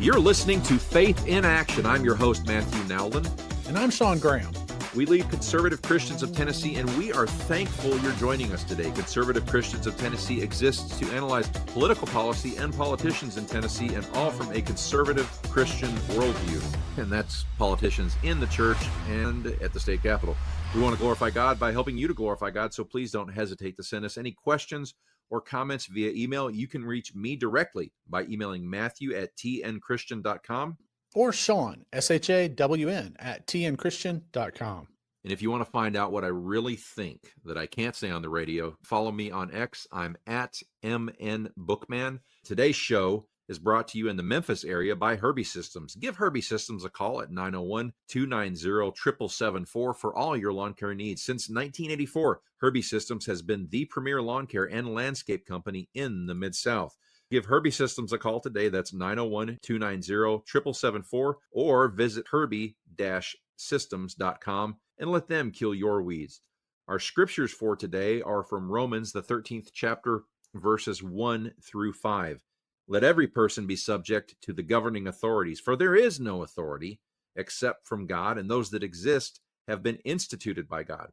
You're listening to Faith in Action. I'm your host, Matthew Nowlin. And I'm Sean Graham. We lead Conservative Christians of Tennessee, and we are thankful you're joining us today. Conservative Christians of Tennessee exists to analyze political policy and politicians in Tennessee, and all from a conservative Christian worldview. And that's politicians in the church and at the state capitol. We want to glorify God by helping you to glorify God, so please don't hesitate to send us any questions or comments via email. You can reach me directly by emailing matthew@tnchristian.com. Or Sean, SHAWN, @tnchristian.com. And if you want to find out what I really think that I can't say on the radio, follow me on X. I'm @MNBookman. Today's show is brought to you in the Memphis area by Herbi-Systems. Give Herbi-Systems a call at 901-290-7774 for all your lawn care needs. Since 1984, Herbi-Systems has been the premier lawn care and landscape company in the Mid-South. Give Herbi-Systems a call today. That's 901-290-7774, or visit Herbi-Systems.com and let them kill your weeds. Our scriptures for today are from Romans, the 13th chapter, verses 1 through 5. Let every person be subject to the governing authorities, for there is no authority except from God, and those that exist have been instituted by God.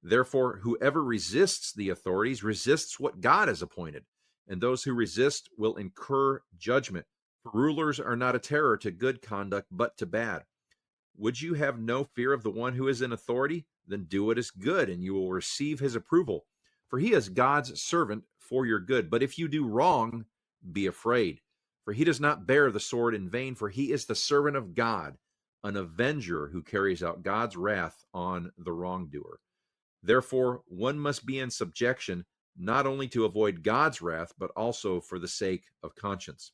Therefore, whoever resists the authorities resists what God has appointed, and those who resist will incur judgment. For rulers are not a terror to good conduct, but to bad. Would you have no fear of the one who is in authority? Then do what is good, and you will receive his approval. For he is God's servant for your good. But if you do wrong, be afraid. For he does not bear the sword in vain, for he is the servant of God, an avenger who carries out God's wrath on the wrongdoer. Therefore, one must be in subjection, not only to avoid God's wrath, but also for the sake of conscience.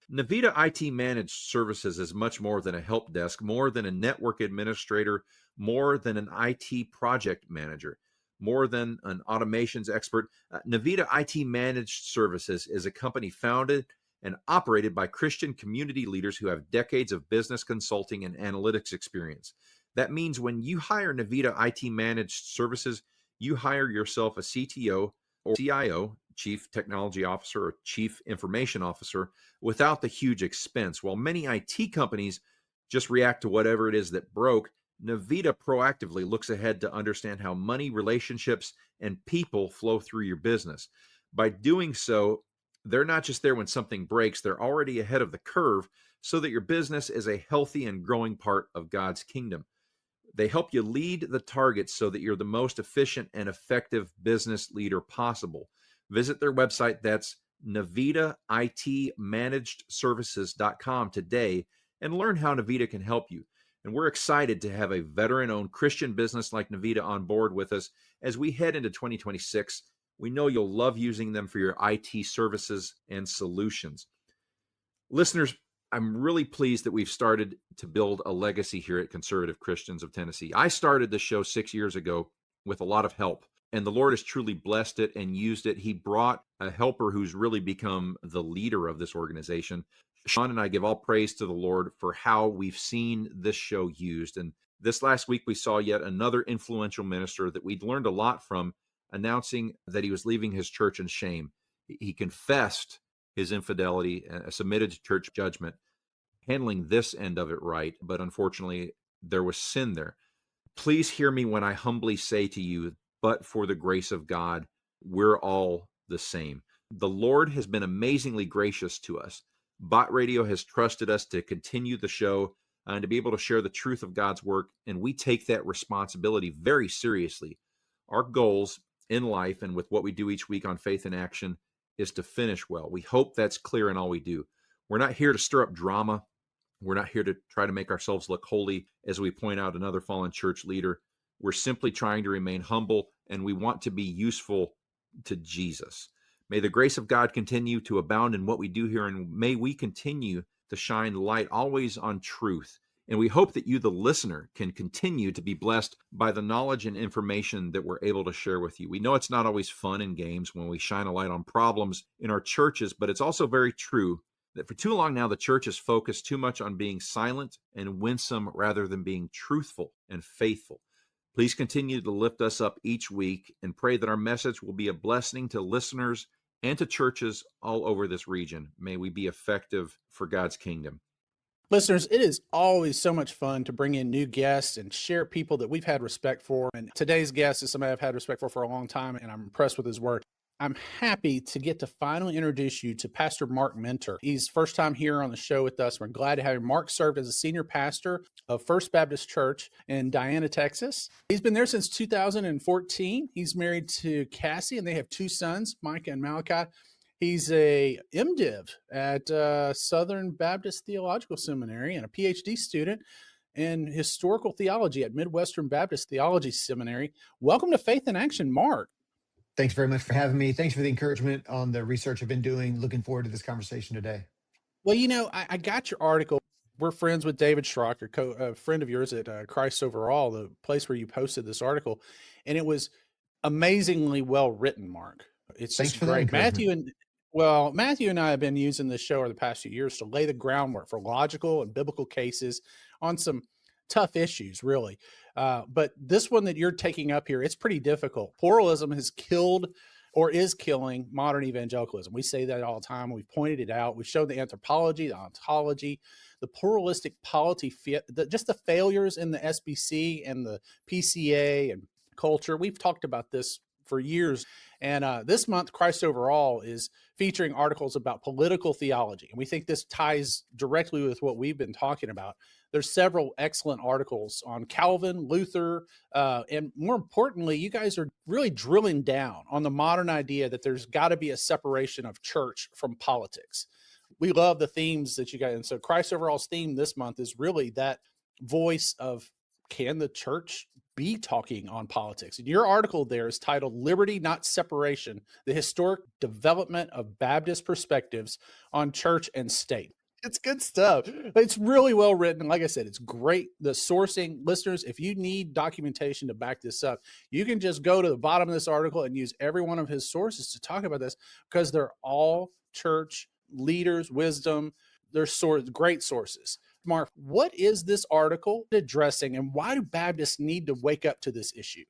Navita IT Managed Services is much more than a help desk, more than a network administrator, more than an IT project manager, more than an automations expert. Navita IT Managed Services is a company founded and operated by Christian community leaders who have decades of business consulting and analytics experience. That means when you hire Navita IT Managed Services, you hire yourself a CTO or CIO, Chief Technology Officer or Chief Information Officer, without the huge expense. While many IT companies just react to whatever it is that broke, Navita proactively looks ahead to understand how money, relationships, and people flow through your business. By doing so, they're not just there when something breaks, they're already ahead of the curve so that your business is a healthy and growing part of God's kingdom. They help you lead the targets so that you're the most efficient and effective business leader possible. Visit their website, that's NavitaITManagedServices.com today, and learn how Navita can help you. And we're excited to have a veteran-owned Christian business like Navita on board with us as we head into 2026. We know you'll love using them for your IT services and solutions. Listeners, I'm really pleased that we've started to build a legacy here at Conservative Christians of Tennessee. I started this show 6 years ago with a lot of help, and the Lord has truly blessed it and used it. He brought a helper who's really become the leader of this organization. Sean and I give all praise to the Lord for how we've seen this show used. And this last week, we saw yet another influential minister that we'd learned a lot from, announcing that he was leaving his church in shame. He confessed his infidelity and submitted to church judgment, handling this end of it right. But unfortunately, there was sin there. Please hear me when I humbly say to you, but for the grace of God, we're all the same. The Lord has been amazingly gracious to us. Bot Radio has trusted us to continue the show and to be able to share the truth of God's work, and we take that responsibility very seriously. Our goals in life and with what we do each week on Faith in Action is to finish well. We hope that's clear in all we do. We're not here to stir up drama. We're not here to try to make ourselves look holy as we point out another fallen church leader. We're simply trying to remain humble, and we want to be useful to Jesus. May the grace of God continue to abound in what we do here, and may we continue to shine light always on truth. And we hope that you, the listener, can continue to be blessed by the knowledge and information that we're able to share with you. We know it's not always fun and games when we shine a light on problems in our churches, but it's also very true that for too long now, the church has focused too much on being silent and winsome rather than being truthful and faithful. Please continue to lift us up each week and pray that our message will be a blessing to listeners and to churches all over this region. May we be effective for God's kingdom. Listeners, it is always so much fun to bring in new guests and share people that we've had respect for. And today's guest is somebody I've had respect for a long time, and I'm impressed with his work. I'm happy to get to finally introduce you to Pastor Marc Minter. He's first time here on the show with us. We're glad to have him. Marc served as a senior pastor of First Baptist Church in Diana, Texas. He's been there since 2014. He's married to Cassie, and they have two sons, Micah and Malachi. He's a MDiv at Southern Baptist Theological Seminary and a PhD student in historical theology at Midwestern Baptist Theology Seminary. Welcome to Faith in Action, Marc. Thanks very much for having me. Thanks for the encouragement on the research I've been doing. Looking forward to this conversation today. Well, I got your article. We're friends with David Schrock, a friend of yours at Christ Overall, the place where you posted this article. And it was amazingly well written, Marc. It's Thanks just for that great. encouragement. Matthew and I have been using this show over the past few years to lay the groundwork for logical and biblical cases on some tough issues, really. But this one that you're taking up here, it's pretty difficult. Pluralism has killed or is killing modern evangelicalism. We say that all the time. We've pointed it out. We've shown the anthropology, the ontology, the pluralistic polity, just the failures in the SBC and the PCA and culture. We've talked about this for years. And this month, Christ Overall is featuring articles about political theology. And we think this ties directly with what we've been talking about. There's several excellent articles on Calvin, Luther, and more importantly, you guys are really drilling down on the modern idea that there's got to be a separation of church from politics. We love the themes that you guys, and so Christ Overall's theme this month is really that voice of, can the church be talking on politics? And your article there is titled Liberty, Not Separation, the Historic Development of Baptist Perspectives on Church and State. It's good stuff. It's really well written. Like I said, it's great. The sourcing, listeners, if you need documentation to back this up, you can just go to the bottom of this article and use every one of his sources to talk about this, because they're all church leaders, wisdom. They're great sources. Marc, what is this article addressing, and why do Baptists need to wake up to this issue?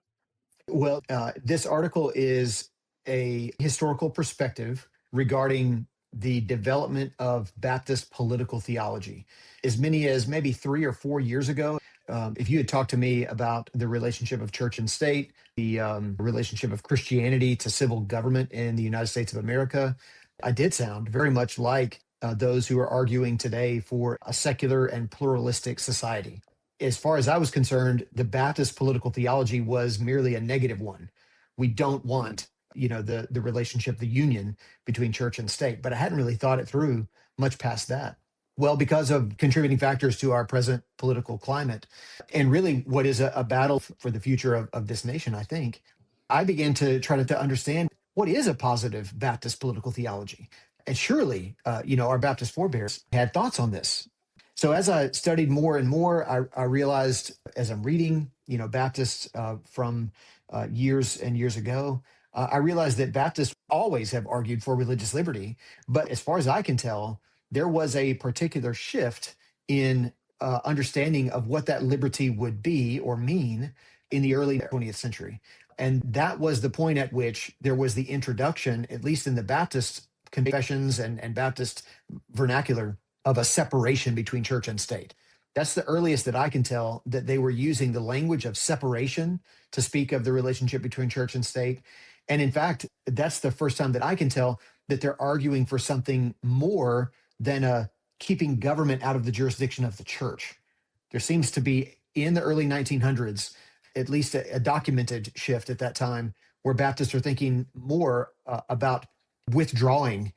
Well, this article is a historical perspective regarding the development of Baptist political theology. As many as maybe 3 or 4 years ago, if you had talked to me about the relationship of church and state, the relationship of Christianity to civil government in the United States of America, I did sound very much like those who are arguing today for a secular and pluralistic society. As far as I was concerned, the Baptist political theology was merely a negative one. We don't want, the relationship, the union between church and state. But I hadn't really thought it through much past that. Well, because of contributing factors to our present political climate, and really what is a battle for the future of this nation, I think, I began to try to understand what is a positive Baptist political theology. And surely, our Baptist forebears had thoughts on this. So as I studied more and more, I realized, as I'm reading, Baptists from years and years ago, I realized that Baptists always have argued for religious liberty. But as far as I can tell, there was a particular shift in understanding of what that liberty would be or mean in the early 20th century. And that was the point at which there was the introduction, at least in the Baptist confessions and Baptist vernacular, of a separation between church and state. That's the earliest that I can tell that they were using the language of separation to speak of the relationship between church and state. And in fact, that's the first time that I can tell that they're arguing for something more than keeping government out of the jurisdiction of the church. There seems to be, in the early 1900s, at least a documented shift at that time, where Baptists are thinking more about withdrawing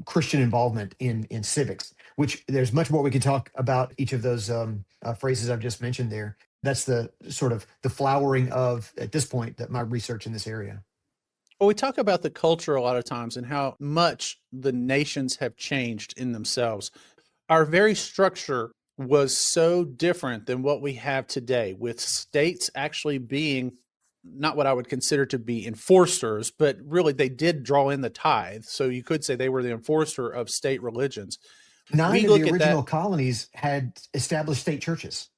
Christian involvement in civics, which there's much more we could talk about each of those phrases I've just mentioned there. That's the sort of the flowering of, at this point, that my research in this area. Well, we talk about the culture a lot of times and how much the nations have changed in themselves. Our very structure was so different than what we have today, with states actually being not what I would consider to be enforcers, but really they did draw in the tithe. So you could say they were the enforcer of state religions. 9 of the original colonies had established state churches.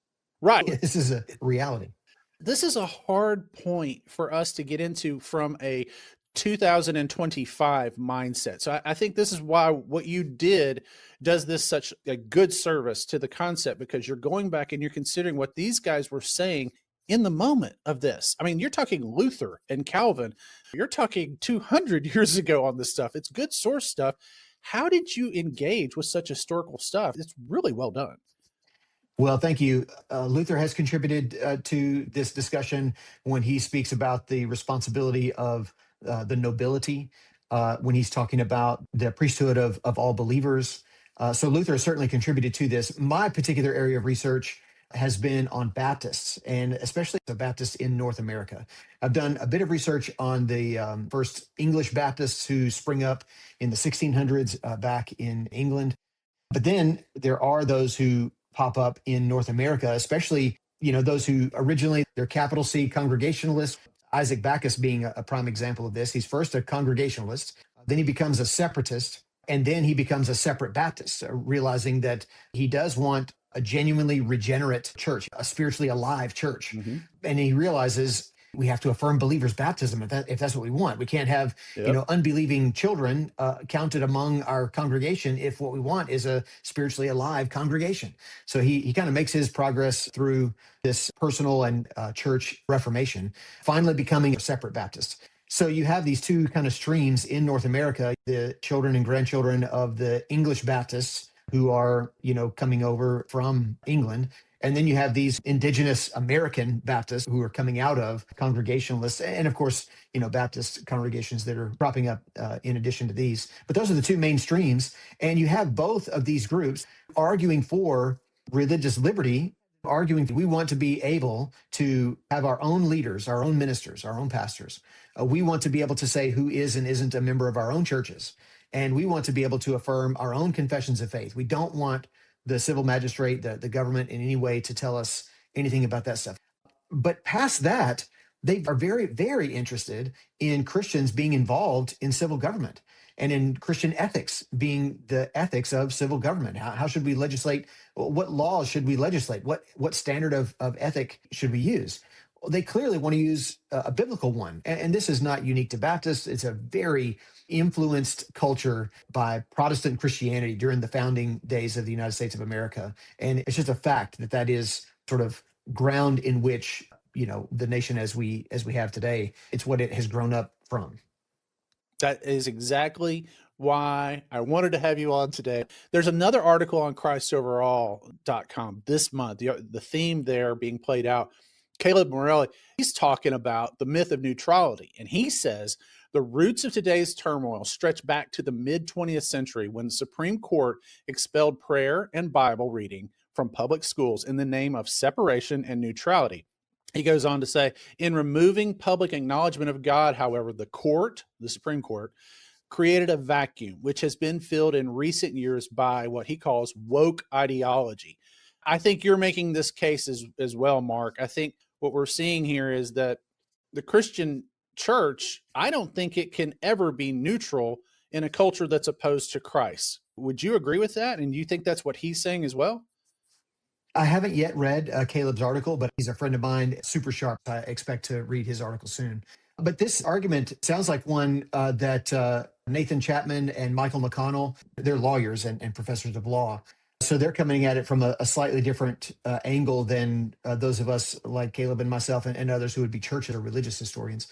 Right. This is a reality. This is a hard point for us to get into from a 2025 mindset. So I think this is why what you did does this such a good service to the concept, because you're going back and you're considering what these guys were saying in the moment of this. I mean, you're talking Luther and Calvin. You're talking 200 years ago on this stuff. It's good source stuff. How did you engage with such historical stuff? It's really well done. Well, thank you. Luther has contributed to this discussion when he speaks about the responsibility of the nobility, when he's talking about the priesthood of all believers. So Luther has certainly contributed to this. My particular area of research has been on Baptists, and especially the Baptists in North America. I've done a bit of research on the first English Baptists who spring up in the 1600s back in England. But then there are those who pop up in North America, especially, those who originally they're capital C Congregationalists. Isaac Backus being a prime example of this. He's first a Congregationalist, then he becomes a separatist, and then he becomes a separate Baptist, realizing that he does want a genuinely regenerate church, a spiritually alive church. Mm-hmm. And he realizes we have to affirm believers' baptism if that's what we want. We can't have Yep. unbelieving children counted among our congregation if what we want is a spiritually alive congregation. So he kind of makes his progress through this personal and church reformation, finally becoming a separate Baptist. So you have these two kind of streams in North America, the children and grandchildren of the English Baptists who are, coming over from England. And then you have these indigenous American Baptists who are coming out of Congregationalists, and of course, Baptist congregations that are cropping up in addition to these. But those are the two main streams. And you have both of these groups arguing for religious liberty, arguing that we want to be able to have our own leaders, our own ministers, our own pastors. We want to be able to say who is and isn't a member of our own churches. And we want to be able to affirm our own confessions of faith. We don't want the civil magistrate, the government in any way to tell us anything about that stuff. But past that, they are very, very interested in Christians being involved in civil government and in Christian ethics being the ethics of civil government. How should we legislate? What laws should we legislate? What standard of ethic should we use? Well, they clearly want to use a biblical one. And this is not unique to Baptists. It's a very influenced culture by Protestant Christianity during the founding days of the United States of America. And it's just a fact that is sort of ground in which, the nation as we have today, it's what it has grown up from. That is exactly why I wanted to have you on today. There's another article on ChristOverall.com this month, the theme there being played out. Caleb Morelli, he's talking about the myth of neutrality. And he says the roots of today's turmoil stretch back to the mid-20th century when the Supreme Court expelled prayer and Bible reading from public schools in the name of separation and neutrality. He goes on to say, in removing public acknowledgement of God, however, the Supreme Court, created a vacuum, which has been filled in recent years by what he calls woke ideology. I think you're making this case as well, Mark. I think what we're seeing here is that the Christian church, I don't think it can ever be neutral in a culture that's opposed to Christ. Would you agree with that? And do you think that's what he's saying as well? I haven't yet read Caleb's article, but he's a friend of mine, super sharp. I expect to read his article soon. But this argument sounds like one that Nathan Chapman and Michael McConnell, they're lawyers and professors of law. So they're coming at it from a slightly different angle than those of us like Caleb and myself and others who would be church or religious historians.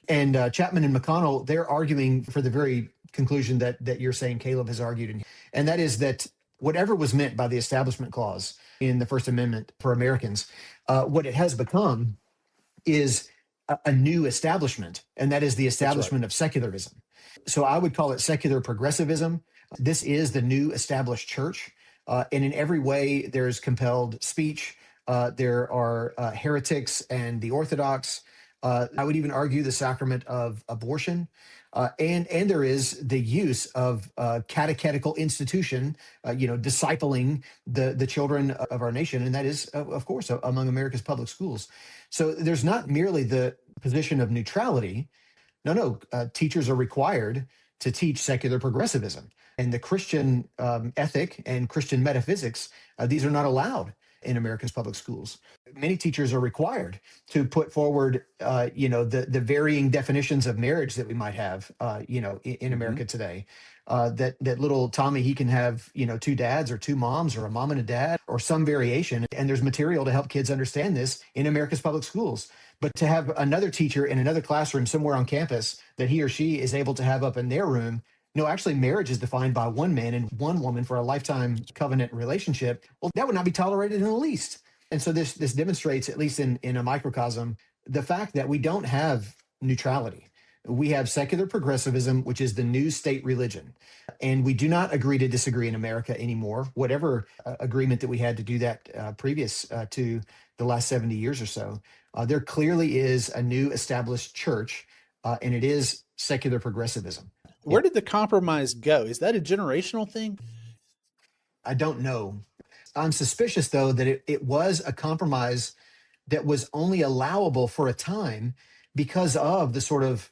And Chapman and McConnell, they're arguing for the very conclusion that you're saying Caleb has argued. And that is that whatever was meant by the Establishment Clause in the First Amendment for Americans, what it has become is a new establishment, and that is the establishment of secularism. So I would call it secular progressivism. This is the new established church. And in every way, there's compelled speech. There are heretics and the Orthodox. I would even argue the sacrament of abortion. And there is the use of catechetical institution, discipling the children of our nation. And that is, of course, among America's public schools. So there's not merely the position of neutrality. No, teachers are required to teach secular progressivism. And the Christian ethic and Christian metaphysics, these are not allowed in America's public schools. Many teachers are required to put forward, the varying definitions of marriage that we might have, in Hmm. America today. That little Tommy, he can have, two dads or two moms or a mom and a dad or some variation. And there's material to help kids understand this in America's public schools. But to have another teacher in another classroom somewhere on campus that he or she is able to have up in their room, no, actually, marriage is defined by one man and one woman for a lifetime covenant relationship. Well, that would not be tolerated in the least. And so this demonstrates, at least in a microcosm, the fact that we don't have neutrality. We have secular progressivism, which is the new state religion. And we do not agree to disagree in America anymore, whatever agreement that we had to do that previous to the last 70 years or so. There clearly is a new established church, and it is secular progressivism. Where did the compromise go? Is that a generational thing? I don't know. I'm suspicious, though, that it was a compromise that was only allowable for a time because of the sort of,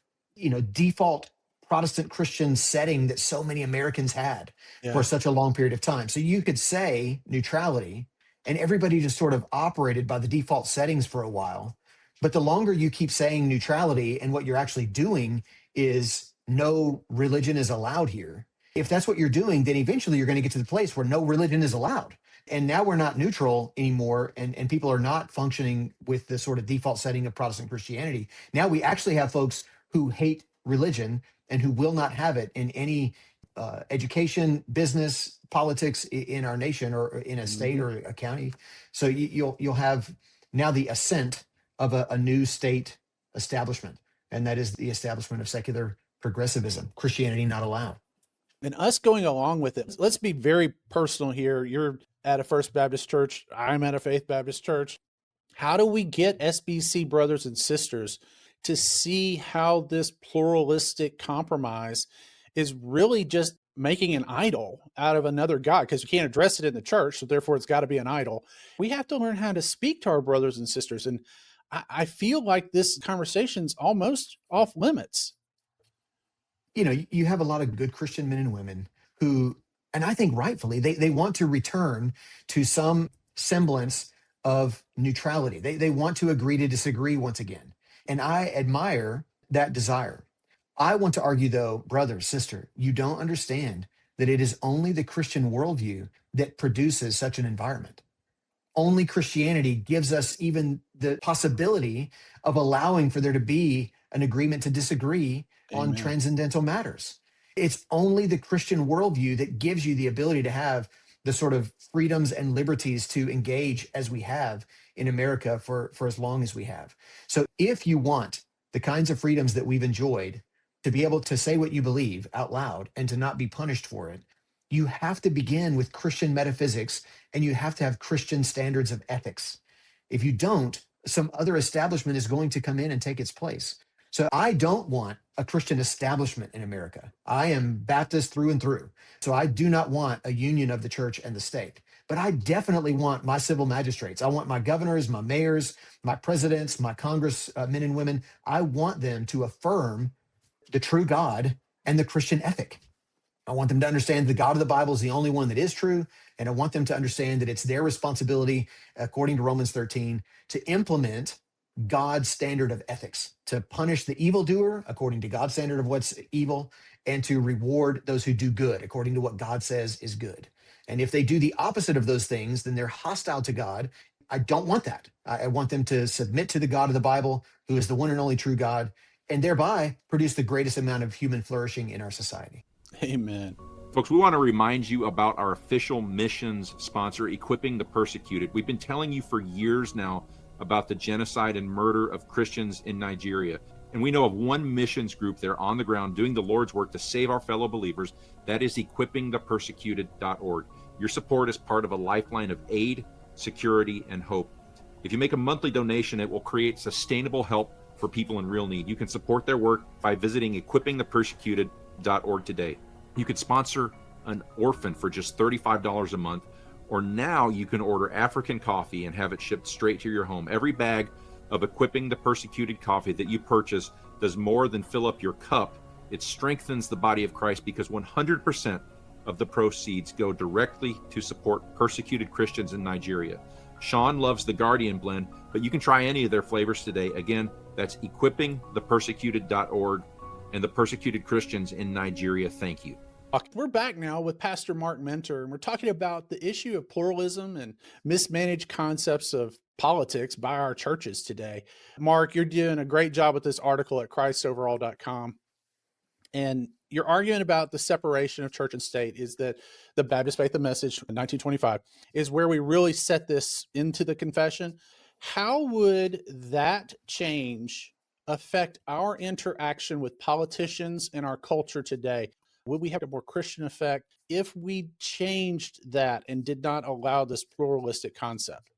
default Protestant Christian setting that so many Americans had for Yeah. such a long period of time. So you could say neutrality, and everybody just sort of operated by the default settings for a while. But the longer you keep saying neutrality and what you're actually doing is no religion is allowed here, if that's what you're doing, then eventually you're going to get to the place where no religion is allowed. And now we're not neutral anymore, and people are not functioning with the sort of default setting of Protestant Christianity. Now we actually have folks who hate religion and who will not have it in any education, business, politics in our nation or in a state Hmm. or a county. So you'll have now the ascent of a new state establishment, and that is the establishment of secular progressivism, Christianity not allowed. And us going along with it. Let's be very personal here. You're at a First Baptist church. I'm at a Faith Baptist church. How do we get SBC brothers and sisters to see how this pluralistic compromise is really just making an idol out of another God? Because we can't address it in the church, so therefore it's got to be an idol. We have to learn how to speak to our brothers and sisters. And I feel like this conversation's almost off limits. You have a lot of good Christian men and women who, and I think rightfully, they want to return to some semblance of neutrality. They want to agree to disagree once again. And I admire that desire. I want to argue, though, brother, sister, you don't understand that it is only the Christian worldview that produces such an environment. Only Christianity gives us even the possibility of allowing for there to be an agreement to disagree on Amen. transcendental matters. It's only the Christian worldview that gives you the ability to have the sort of freedoms and liberties to engage as we have in America for as long as we have. So if you want the kinds of freedoms that we've enjoyed, to be able to say what you believe out loud and to not be punished for it, you have to begin with Christian metaphysics, and you have to have Christian standards of ethics. If you don't, some other establishment is going to come in and take its place. So I don't want a Christian establishment in America. I am Baptist through and through. So I do not want a union of the church and the state. But I definitely want my civil magistrates. I want my governors, my mayors, my presidents, my Congress men and women. I want them to affirm the true God and the Christian ethic. I want them to understand the God of the Bible is the only one that is true. And I want them to understand that it's their responsibility, according to Romans 13, to implement God's standard of ethics, to punish the evildoer according to God's standard of what's evil, and to reward those who do good according to what God says is good. And if they do the opposite of those things, then they're hostile to God. I don't want that. I want them to submit to the God of the Bible, who is the one and only true God, and thereby produce the greatest amount of human flourishing in our society. Amen. Folks, we want to remind you about our official missions sponsor, Equipping the Persecuted. We've been telling you for years now about the genocide and murder of Christians in Nigeria. And we know of one missions group there on the ground doing the Lord's work to save our fellow believers. That is equippingthepersecuted.org. Your support is part of a lifeline of aid, security, and hope. If you make a monthly donation, it will create sustainable help for people in real need. You can support their work by visiting equippingthepersecuted.org today. You could sponsor an orphan for just $35 a month, or now you can order African coffee and have it shipped straight to your home. Every bag of Equipping the Persecuted coffee that you purchase does more than fill up your cup. It strengthens the body of Christ because 100% of the proceeds go directly to support persecuted Christians in Nigeria. Sean loves the Guardian blend, but you can try any of their flavors today. Again, that's equippingthepersecuted.org, and the persecuted Christians in Nigeria thank you. We're back now with Pastor Marc Minter, and we're talking about the issue of pluralism and mismanaged concepts of politics by our churches today. Marc, you're doing a great job with this article at christoverall.com. And you're arguing about the separation of church and state is that the Baptist Faith and Message in 1925 is where we really set this into the confession. How would that change affect our interaction with politicians in our culture today? Would we have a more Christian effect if we changed that and did not allow this pluralistic concept?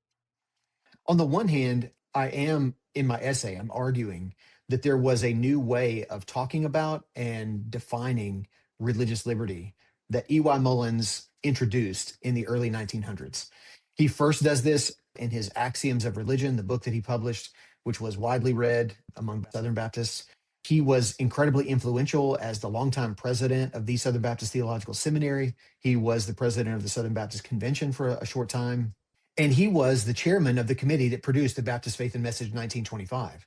On the one hand, I am in my essay, I'm arguing that there was a new way of talking about and defining religious liberty that E.Y. Mullins introduced in the early 1900s. He first does this in his Axioms of Religion, the book that he published, which was widely read among Southern Baptists. He was incredibly influential as the longtime president of the Southern Baptist Theological Seminary. He was the president of the Southern Baptist Convention for a short time. And he was the chairman of the committee that produced the Baptist Faith and Message 1925.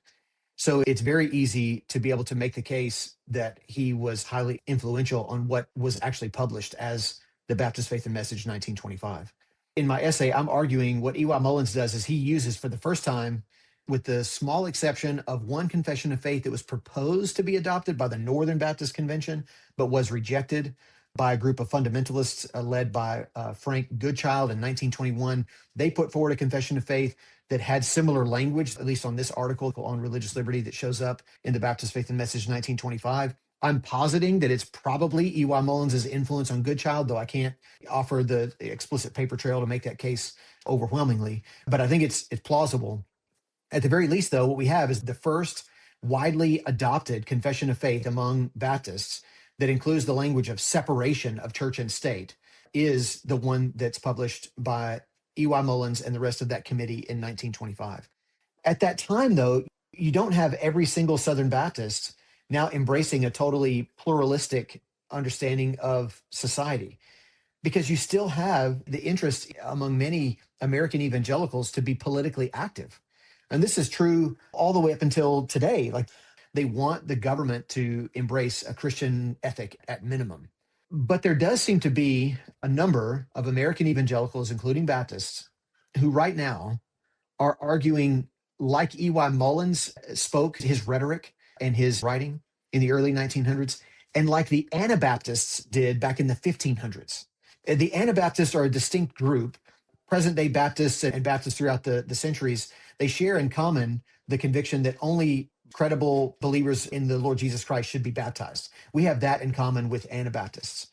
So it's very easy to be able to make the case that he was highly influential on what was actually published as the Baptist Faith and Message 1925. In my essay, I'm arguing what E.Y. Mullins does is he uses for the first time, with the small exception of one confession of faith that was proposed to be adopted by the Northern Baptist Convention, but was rejected by a group of fundamentalists led by Frank Goodchild in 1921. They put forward a confession of faith that had similar language, at least on this article on religious liberty that shows up in the Baptist Faith and Message 1925. I'm positing that it's probably E.Y. Mullins' influence on Goodchild, though I can't offer the explicit paper trail to make that case overwhelmingly. But I think it's plausible. At the very least, though, what we have is the first widely adopted confession of faith among Baptists that includes the language of separation of church and state is the one that's published by E.Y. Mullins and the rest of that committee in 1925. At that time, though, you don't have every single Southern Baptist now embracing a totally pluralistic understanding of society, because you still have the interest among many American evangelicals to be politically active. And this is true all the way up until today. Like, they want the government to embrace a Christian ethic at minimum. But there does seem to be a number of American evangelicals, including Baptists, who right now are arguing like E.Y. Mullins spoke his rhetoric and his writing in the early 1900s, and like the Anabaptists did back in the 1500s. The Anabaptists are a distinct group. Present-day Baptists and Baptists throughout the centuries, they share in common the conviction that only credible believers in the Lord Jesus Christ should be baptized. We have that in common with Anabaptists.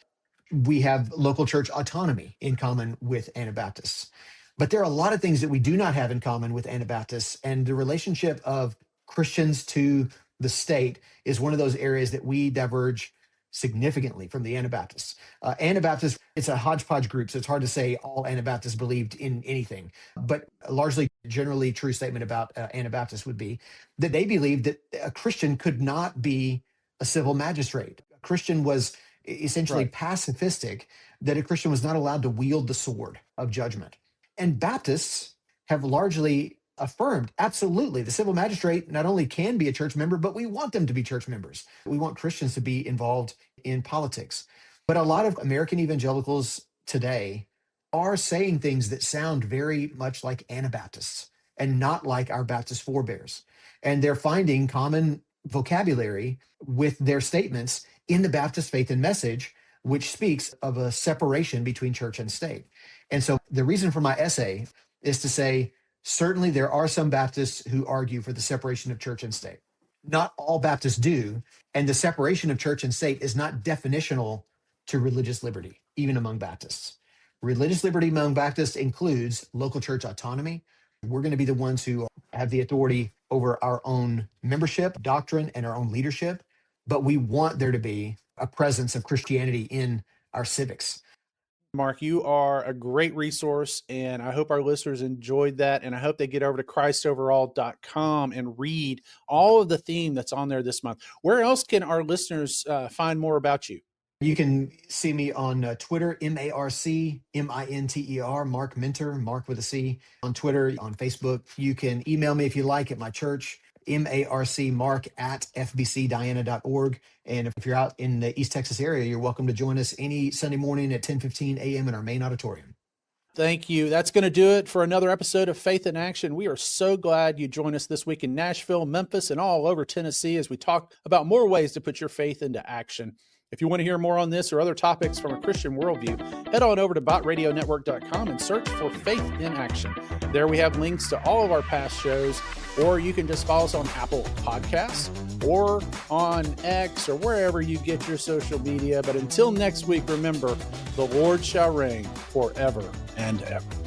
We have local church autonomy in common with Anabaptists. But there are a lot of things that we do not have in common with Anabaptists, and the relationship of Christians to the state is one of those areas that we diverge significantly from the Anabaptists. Anabaptists, it's a hodgepodge group, so it's hard to say all Anabaptists believed in anything. But a largely generally true statement about Anabaptists would be that they believed that a Christian could not be a civil magistrate. A Christian was essentially pacifistic, that a Christian was not allowed to wield the sword of judgment. And Baptists have largely affirmed, absolutely, the civil magistrate not only can be a church member, but we want them to be church members. We want Christians to be involved in politics. But a lot of American evangelicals today are saying things that sound very much like Anabaptists and not like our Baptist forebears. And they're finding common vocabulary with their statements in the Baptist Faith and Message, which speaks of a separation between church and state. And so the reason for my essay is to say, certainly there are some Baptists who argue for the separation of church and state. Not all Baptists do, and the separation of church and state is not definitional to religious liberty, even among Baptists. Religious liberty among Baptists includes local church autonomy. We're going to be the ones who have the authority over our own membership, doctrine, and our own leadership, but we want there to be a presence of Christianity in our civics. Marc, you are a great resource, and I hope our listeners enjoyed that, and I hope they get over to christoverall.com and read all of the theme that's on there this month. Where else can our listeners find more about you? You can see me on Twitter, MarcMinter, Marc Minter, Mark with a C, on Twitter, on Facebook. You can email me if you like at my church, marcmark@fbcdiana.org. And if you're out in the East Texas area, you're welcome to join us any Sunday morning at 10:15 a.m. in our main auditorium. Thank you. That's going to do it for another episode of Faith in Action. We are so glad you joined us this week in Nashville, Memphis, and all over Tennessee as we talk about more ways to put your faith into action. If you want to hear more on this or other topics from a Christian worldview, head on over to botradionetwork.com and search for Faith in Action. There we have links to all of our past shows, or you can just follow us on Apple Podcasts or on X or wherever you get your social media. But until next week, remember, the Lord shall reign forever and ever.